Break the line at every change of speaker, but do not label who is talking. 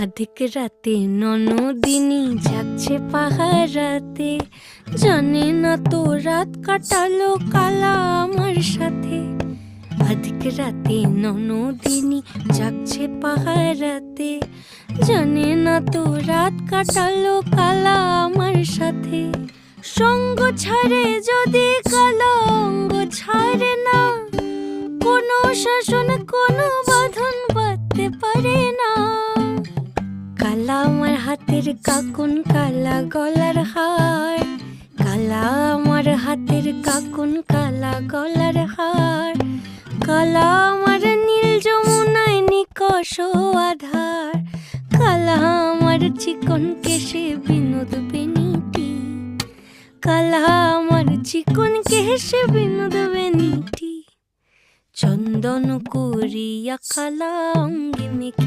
আধিক রাতে ননদিনী যাচ্ছে পাহারাতে, জানে না তো রাত কাটালো কালা আমার সাথে। আধিক রাতে ননদিনী যাচ্ছে পাহারাতে, জানে না তো রাত কাটালো কালা আমার সাথে। সঙ্গ ছাড়ে যদি কালা অঙ্গ ছাড়ে না, কোনো শাসন কোনো বাঁধন বাঁধতে পারে না। কালা আমার হাতের কাকুন কালা গলার হার, কালা আমার হাতের কাকুন কালা গলার হার। কালা আমার নীল যমুনায় নিকষ আধার, কালা আমার চিকন কেশে বিনোদ বেনিটি, কালা আমার চিকন কেশে বিনোদ বেনিটি। চন্দন করিয়া কালা অঙ্গে মেখে